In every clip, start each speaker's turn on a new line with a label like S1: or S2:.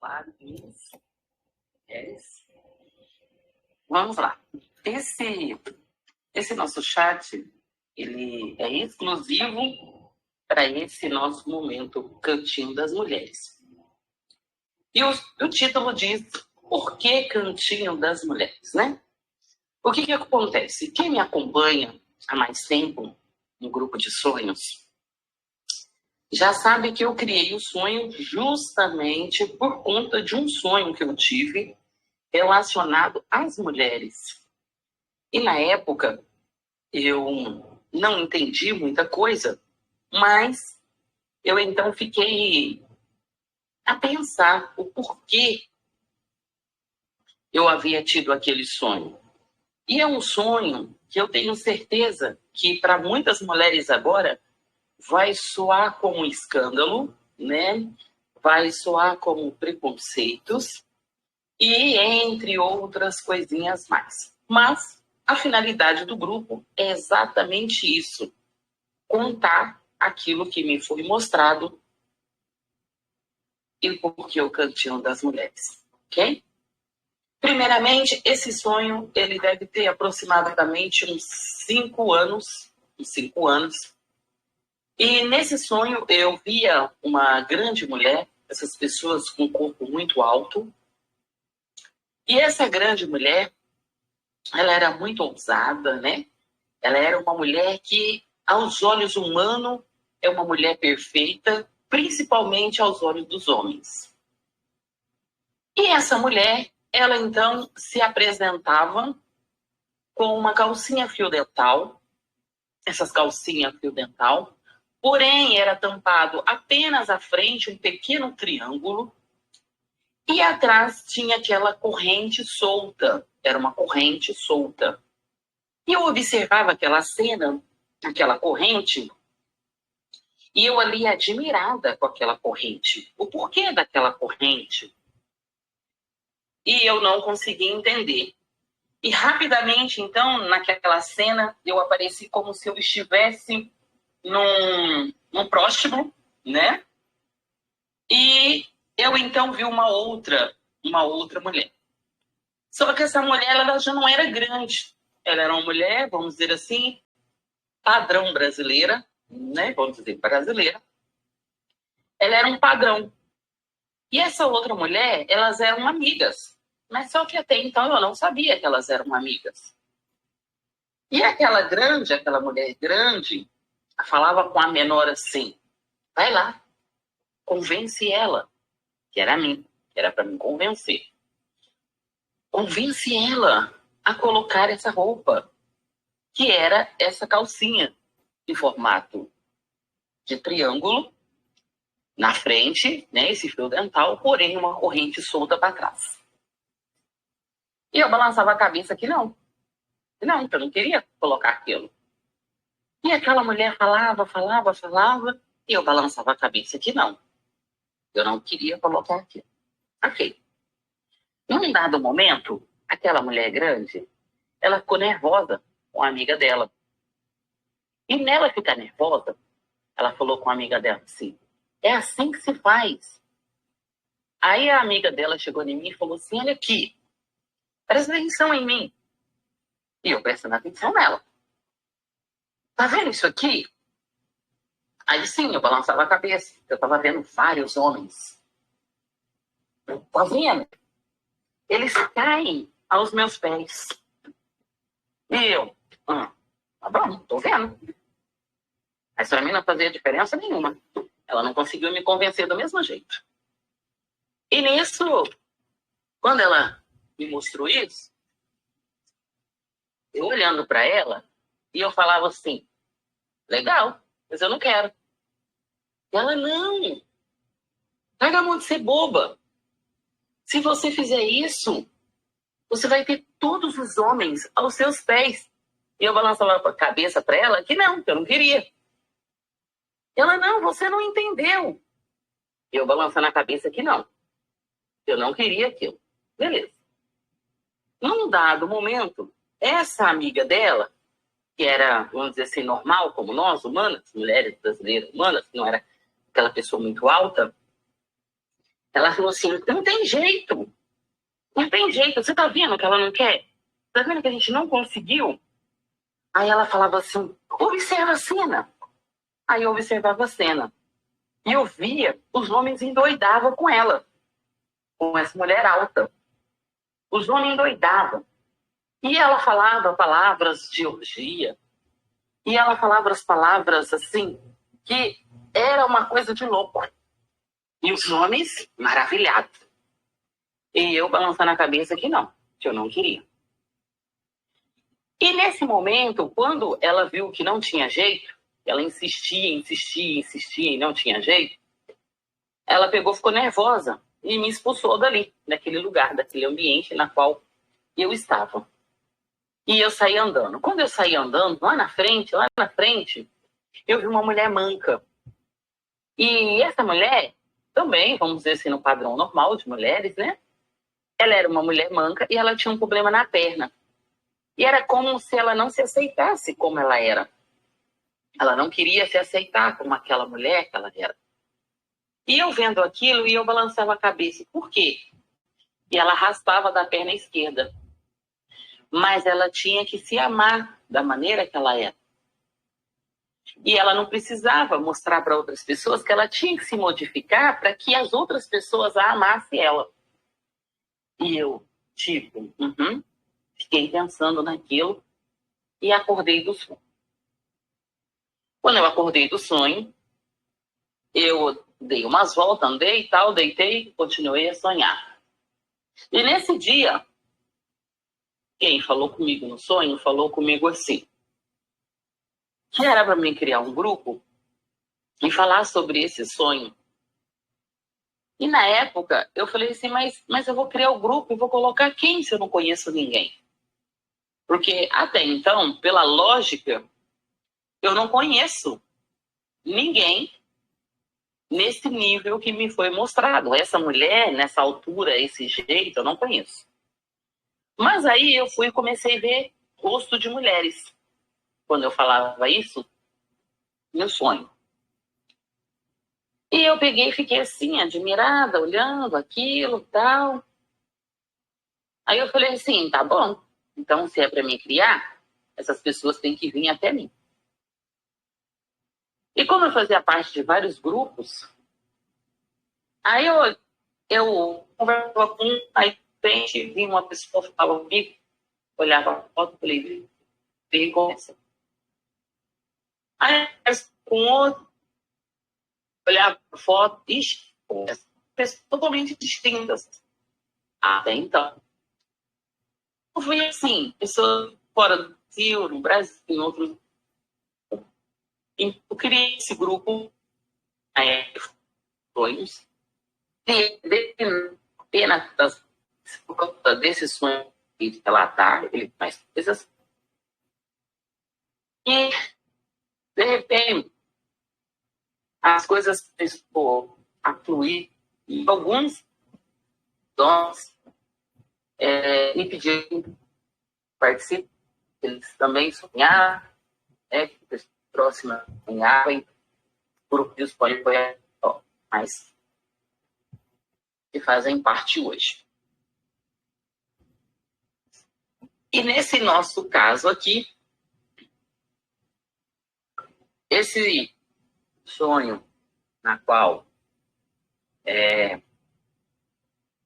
S1: Claro, isso. Vamos lá. Esse nosso chat, ele é exclusivo para esse nosso momento Cantinho das Mulheres. E o título diz, por que Cantinho das Mulheres, né? O que acontece? Quem me acompanha há mais tempo no grupo de sonhos, já sabe que eu criei o sonho justamente por conta de um sonho que eu tive relacionado às mulheres. E na época, eu não entendi muita coisa, mas eu então fiquei a pensar o porquê eu havia tido aquele sonho. E é um sonho que eu tenho certeza que para muitas mulheres agora vai soar como um escândalo, né? Vai soar como preconceitos e entre outras coisinhas mais. Mas a finalidade do grupo é exatamente isso, contar aquilo que me foi mostrado e por que o Cantinho das Mulheres, ok? Primeiramente, esse sonho, ele deve ter aproximadamente uns 5 anos, E nesse sonho eu via uma grande mulher, essas pessoas com um corpo muito alto. E essa grande mulher, ela era muito ousada, né? Ela era uma mulher que, aos olhos humanos, é uma mulher perfeita, principalmente aos olhos dos homens. E essa mulher, ela então se apresentava com uma calcinha fio dental, essas calcinhas fio dental, porém era tampado apenas à frente um pequeno triângulo e atrás tinha aquela corrente solta, era uma corrente solta. E eu observava aquela cena, aquela corrente, e eu ali admirada com aquela corrente. O porquê daquela corrente? E eu não conseguia entender. E rapidamente, então, naquela cena, eu apareci como se eu estivesse num próstimo, né? E eu então vi uma outra mulher. Só que essa mulher, ela já não era grande. Ela era uma mulher, vamos dizer assim, padrão brasileira, né? Vamos dizer brasileira. Ela era um padrão. E essa outra mulher, elas eram amigas. Mas só que até então eu não sabia que elas eram amigas. E aquela mulher grande, falava com a menor assim, vai lá, convence ela, que era mim, que era para me convencer. Convence ela a colocar essa roupa, que era essa calcinha em formato de triângulo, na frente, né, esse fio dental, porém uma corrente solta para trás. E eu balançava a cabeça que não, eu não queria colocar aquilo. E aquela mulher falava, e eu balançava a cabeça que não, eu não queria colocar aquilo. Ok. Num dado momento, aquela mulher grande, ela ficou nervosa com a amiga dela. E nela ficar nervosa, ela falou com a amiga dela assim, é assim que se faz. Aí a amiga dela chegou em mim e falou assim, olha aqui, presta atenção em mim. E eu prestando atenção nela. Tá vendo isso aqui? Aí sim, eu balançava a cabeça. Eu tava vendo vários homens. Tá vendo? Eles caem aos meus pés. E eu, tá bom, tô vendo. Mas pra mim não fazia diferença nenhuma. Ela não conseguiu me convencer do mesmo jeito. E nisso, quando ela me mostrou isso, eu olhando para ela, e eu falava assim, legal, mas eu não quero. E ela, não, larga a mão de ser boba. Se você fizer isso, você vai ter todos os homens aos seus pés. E eu balançava a cabeça para ela que eu não queria. Ela, não, você não entendeu. E eu balançando a cabeça que não. Eu não queria aquilo. Beleza. Num dado momento, essa amiga dela, que era, vamos dizer assim, normal, como nós, humanas, mulheres brasileiras humanas, que não era aquela pessoa muito alta, Ela falou assim, não tem jeito, não tem jeito. Você tá vendo que ela não quer? Tá vendo que a gente não conseguiu? Aí ela falava assim, observa a cena. Aí eu observava a cena. E eu via, os homens endoidavam com ela, com essa mulher alta. Os homens endoidavam. E ela falava palavras de orgia. E ela falava as palavras assim, que era uma coisa de louco. E os homens maravilhados. E eu balançando a cabeça que eu não queria. E nesse momento, quando ela viu que não tinha jeito, ela insistia, insistia, insistia e não tinha jeito, ela pegou, ficou nervosa e me expulsou dali, daquele lugar, daquele ambiente na qual eu estava. E eu saí andando. Quando eu saí andando, lá na frente, eu vi uma mulher manca. E essa mulher, também, vamos dizer assim, no padrão normal de mulheres, né? Ela era uma mulher manca e ela tinha um problema na perna. E era como se ela não se aceitasse como ela era. Ela não queria se aceitar como aquela mulher que ela era. E eu vendo aquilo, e eu balançava a cabeça. Por quê? E ela raspava da perna esquerda. Mas ela tinha que se amar da maneira que ela era. E ela não precisava mostrar para outras pessoas que ela tinha que se modificar para que as outras pessoas a amassem ela. E eu, fiquei pensando naquilo e acordei do sonho. Quando eu acordei do sonho, eu dei umas voltas, andei e tal, deitei, continuei a sonhar. E nesse dia, quem falou comigo no sonho, falou comigo assim, que era para mim criar um grupo e falar sobre esse sonho. E na época, eu falei assim, mas eu vou criar o grupo e vou colocar quem se eu não conheço ninguém? Porque até então, pela lógica, eu não conheço ninguém nesse nível que me foi mostrado. Essa mulher, nessa altura, esse jeito, eu não conheço. Mas aí eu fui e comecei a ver rosto de mulheres. Quando eu falava isso, no sonho. E eu peguei e fiquei assim, admirada, olhando aquilo e tal. Aí eu falei assim, tá bom. Então, se é para mim criar, essas pessoas têm que vir até mim. E como eu fazia parte de vários grupos, aí eu conversava com um, aí de repente vinha uma pessoa, falava comigo, olhava a foto, falei, vem com essa. Aí com outro, olhava a foto, ixi, pessoas totalmente distintas. Até então. Eu fui assim, pessoas fora do Brasil, no Brasil, em outros. Eu criei esse grupo, sonhos, e apenas por conta desse sonho de relatar, ele faz coisas. E, de repente, as coisas começaram a fluir, e alguns dons me pediram participar, eles também sonharam, que a pessoa próxima sonhava, e o grupo de sonho foi mas que fazem parte hoje. E nesse nosso caso aqui, esse sonho na qual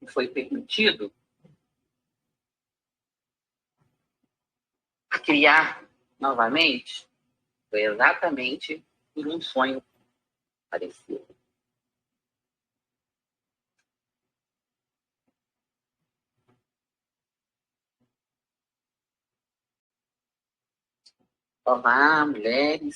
S1: foi permitido a criar novamente, foi exatamente por um sonho parecido. Olá, mulheres.